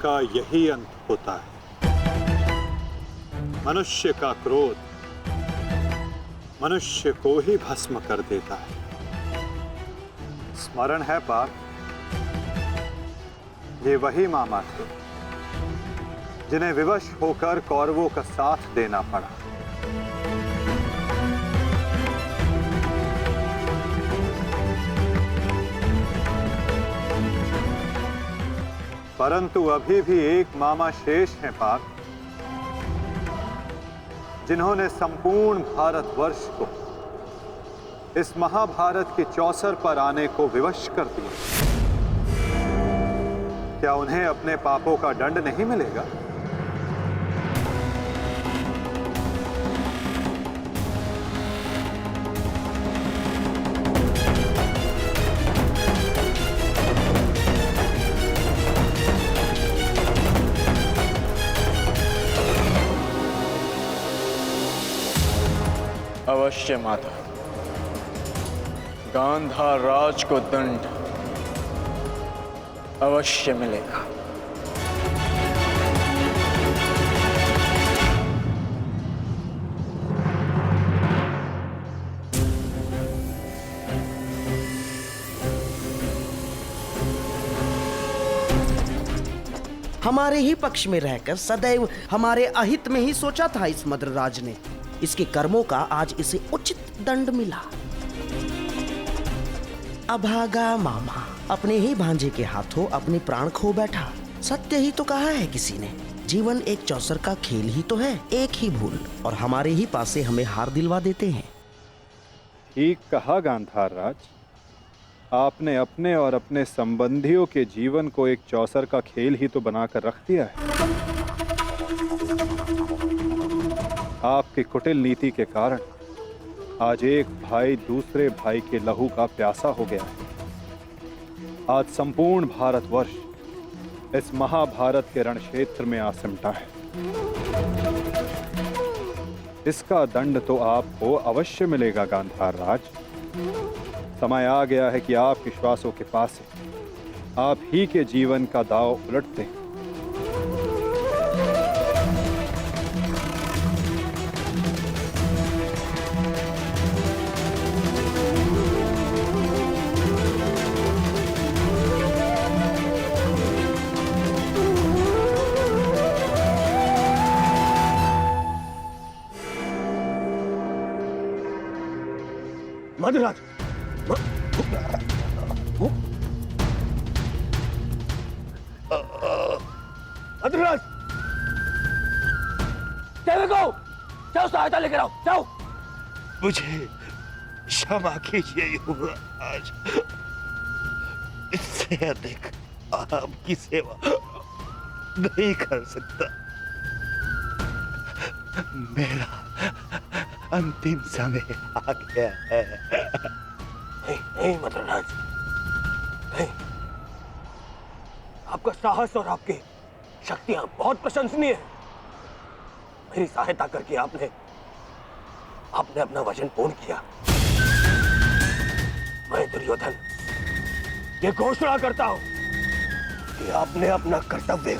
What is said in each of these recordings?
का यही अंत होता है। मनुष्य का क्रोध मनुष्य को ही भस्म कर देता है। स्मरण है पार्थ, ये वही मामा थे जिन्हें विवश होकर कौरवों का साथ देना पड़ा। परंतु अभी भी एक मामा शेष हैं पार्थ, जिन्होंने संपूर्ण भारतवर्ष को इस महाभारत के चौसर पर आने को विवश कर दिया। क्या उन्हें अपने पापों का दंड नहीं मिलेगा? अवश्य माता, गांधार राज को दंड अवश्य मिलेगा। हमारे ही पक्ष में रहकर सदैव हमारे अहित में ही सोचा था इस मद्रराज ने। इसके कर्मों का आज इसे उचित दंड मिला। अभागा मामा अपने ही भांजे के हाथों अपने प्राण खो बैठा। सत्य ही तो कहा है किसी ने, जीवन एक चौसर का खेल ही तो है, एक ही भूल और हमारे ही पासे हमें हार दिलवा देते हैं। ठीक कहा गांधार राज, आपने अपने और अपने संबंधियों के जीवन को एक चौसर का खेल ही तो बनाकर रख दिया है। आपकी कुटिल नीति के कारण आज एक भाई दूसरे भाई के लहू का प्यासा हो गया है। आज संपूर्ण भारतवर्ष इस महाभारत के रण क्षेत्र में आ सिमटा है। इसका दंड तो आपको अवश्य मिलेगा गांधार राज। समय आ गया है कि आपके श्वासों के पास आप ही के जीवन का दांव उलटते हैं। मद्रराज, मद्रराज, जाओ, जाओ सहायता लेकर आओ, जाओ। मुझे क्षमा कीजिए युवराज, इससे अधिक आपकी सेवा नहीं कर सकता। मेरा अंतिम समय आ गया है। नहीं मद्रराज, नहीं। आपका साहस और आपकी शक्तियां बहुत प्रशंसनीय है। मेरी सहायता करके आपने अपना वचन पूर्ण किया। मैं दुर्योधन ये घोषणा करता हूं कि आपने अपना कर्तव्य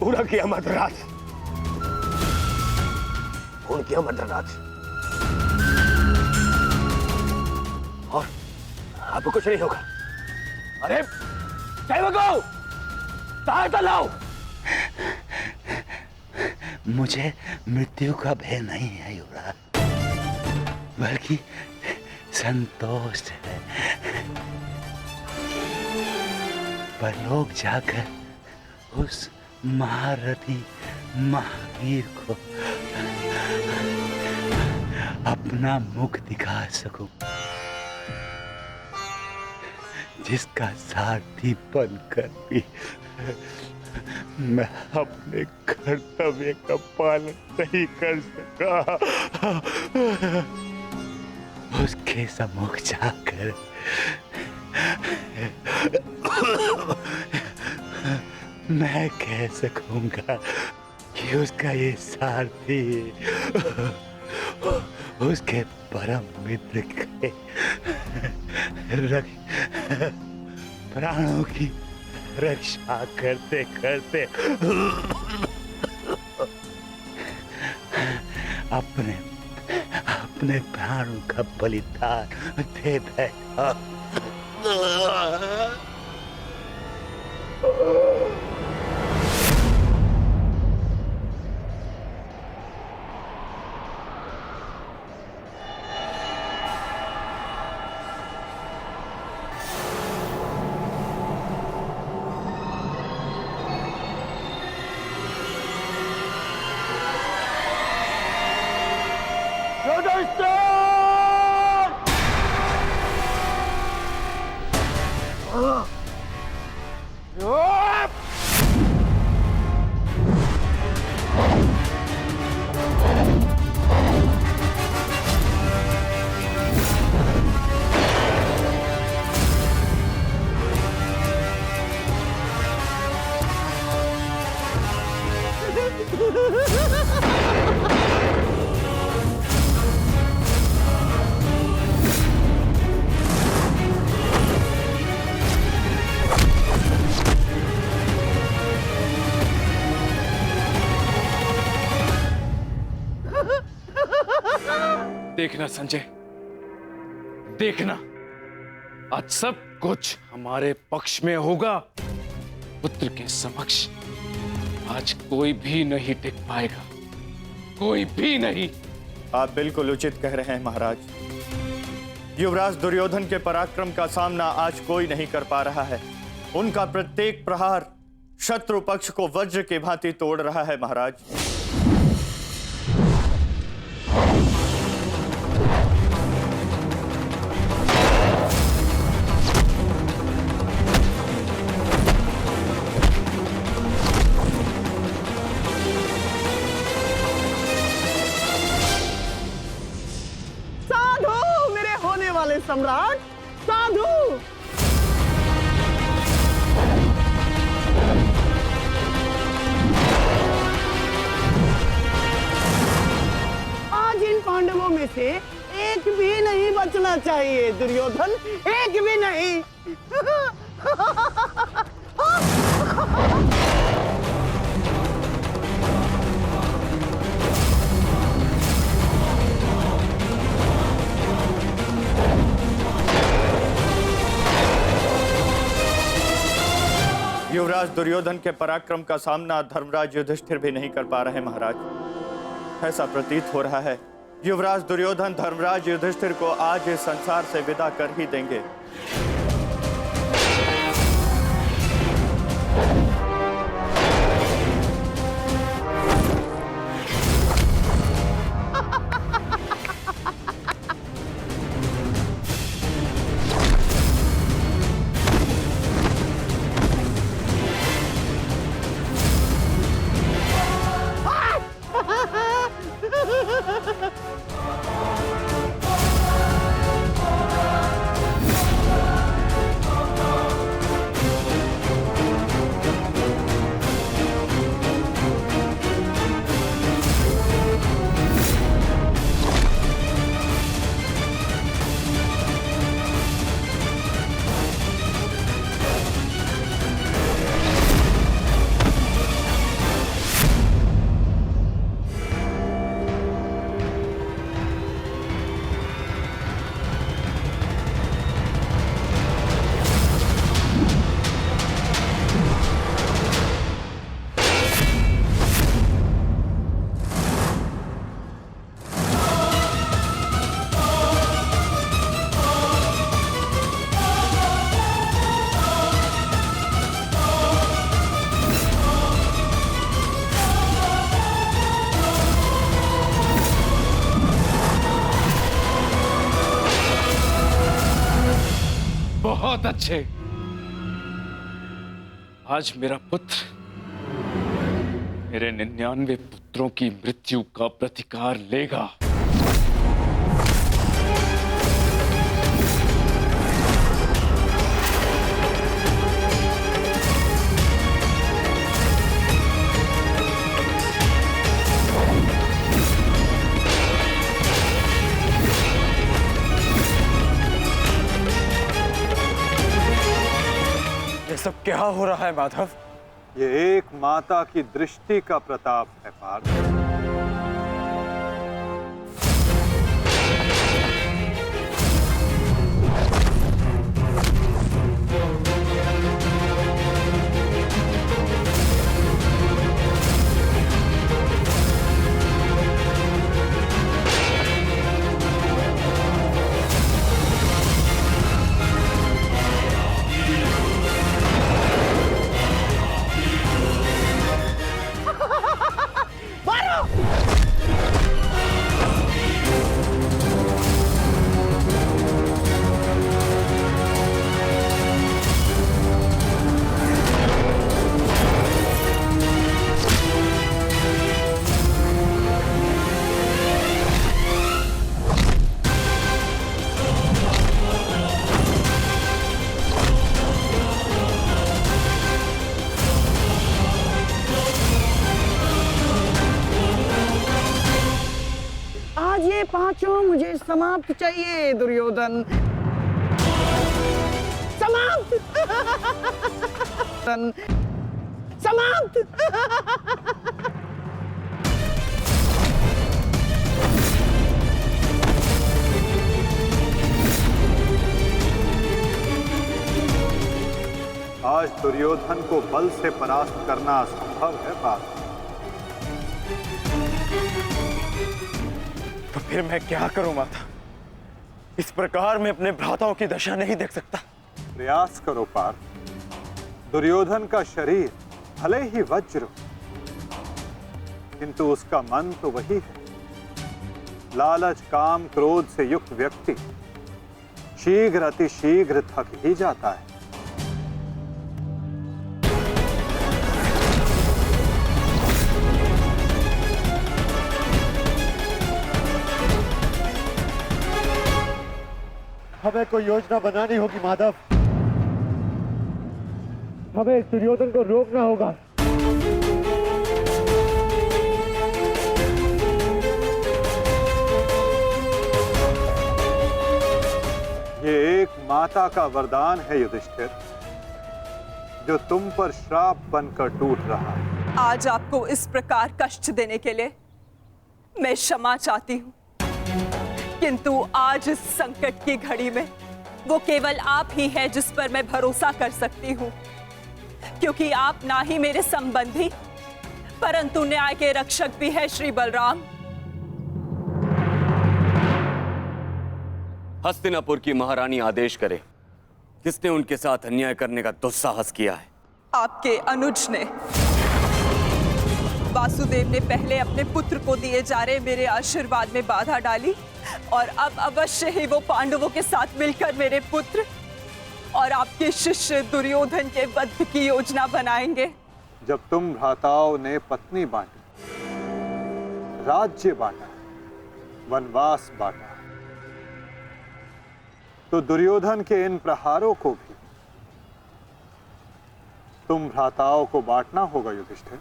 पूरा किया मद्रराज, पूर्ण किया मद्रराज। और आपको कुछ नहीं होगा। अरे सेवकों, सहायता लाओ। मुझे मृत्यु का भय नहीं है युवराज, बल्कि संतोष है। परलोक जाकर उस महारथी महावीर को अपना मुख दिखा सकूं, जिसका सारथी बनकर भी मैं अपने कर्तव्य का पालन नहीं कर सका। उसके सम्मुख जाकर मैं कह सकूंगा कि उसका ये सारथी उसके परम मित्र के प्राणों की रक्षा करते करते अपने अपने प्राणों का बलिदान दे बैठा। देखना संजय, देखना, आज सब कुछ हमारे पक्ष में होगा। पुत्र के समक्ष आज कोई भी नहीं टिक पाएगा, कोई भी नहीं। आप बिल्कुल उचित कह रहे हैं महाराज। युवराज दुर्योधन के पराक्रम का सामना आज कोई नहीं कर पा रहा है। उनका प्रत्येक प्रहार शत्रु पक्ष को वज्र के भांति तोड़ रहा है महाराज। सम्राट, साधु। आज इन पांडवों में से एक भी नहीं बचना चाहिए दुर्योधन, एक भी नहीं। युवराज दुर्योधन के पराक्रम का सामना धर्मराज युधिष्ठिर भी नहीं कर पा रहे महाराज। ऐसा प्रतीत हो रहा है युवराज दुर्योधन धर्मराज युधिष्ठिर को आज इस संसार से विदा कर ही देंगे। बहुत अच्छे। आज मेरा पुत्र मेरे 99 पुत्रों की मृत्यु का प्रतिकार लेगा। ये सब क्या क्या हो रहा है माधव? ये एक माता की दृष्टि का प्रताप है पार्थ। आज ये पांचों मुझे समाप्त चाहिए दुर्योधन, समाप्त। समाप्त। आज दुर्योधन को बल से परास्त करना असंभव है पार्थ। तो फिर मैं क्या करूं माता? इस प्रकार मैं अपने भ्राताओं की दशा नहीं देख सकता। प्रयास करो पार्थ। दुर्योधन का शरीर भले ही वज्र हो, किंतु उसका मन तो वही है। लालच, काम, क्रोध से युक्त व्यक्ति शीघ्र अतिशीघ्र थक ही जाता है। हमें कोई योजना बनानी होगी माधव। हमें इस दुर्योधन को रोकना होगा। ये एक माता का वरदान है युधिष्ठिर, जो तुम पर श्राप बनकर टूट रहा है। आज आपको इस प्रकार कष्ट देने के लिए मैं क्षमा चाहती हूँ, किंतु आज इस संकट की घड़ी में वो केवल आप ही है जिस पर मैं भरोसा कर सकती हूँ, क्योंकि आप ना ही मेरे संबंधी परंतु न्याय के रक्षक भी है श्री बलराम। हस्तिनापुर की महारानी आदेश करे, किसने उनके साथ अन्याय करने का दुस्साहस किया है? आपके अनुज ने। वासुदेव ने पहले अपने पुत्र को दिए जा रहे मेरे आशीर्वाद में बाधा डाली और अब अवश्य ही वो पांडवों के साथ मिलकर मेरे पुत्र और आपके शिष्य दुर्योधन के वध की योजना बनाएंगे। जब तुम भ्राताओं ने पत्नी बांटी, राज्य बांटा, वनवास बांटा, तो दुर्योधन के इन प्रहारों को भी तुम भ्राताओं को बांटना होगा युधिष्ठिर।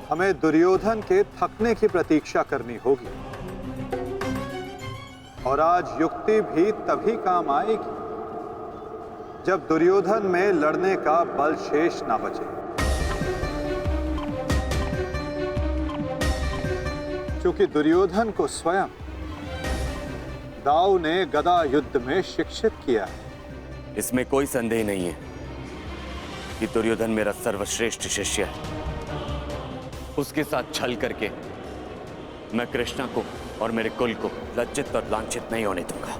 हमें दुर्योधन के थकने की प्रतीक्षा करनी होगी, और आज युक्ति भी तभी काम आएगी जब दुर्योधन में लड़ने का बल शेष ना बचे। क्योंकि दुर्योधन को स्वयं दाऊ ने गदा युद्ध में शिक्षित किया है। इसमें कोई संदेह नहीं है कि दुर्योधन मेरा सर्वश्रेष्ठ शिष्य है। उसके साथ छल करके मैं कृष्णा को और मेरे कुल को लज्जित और लांछित नहीं होने दूंगा।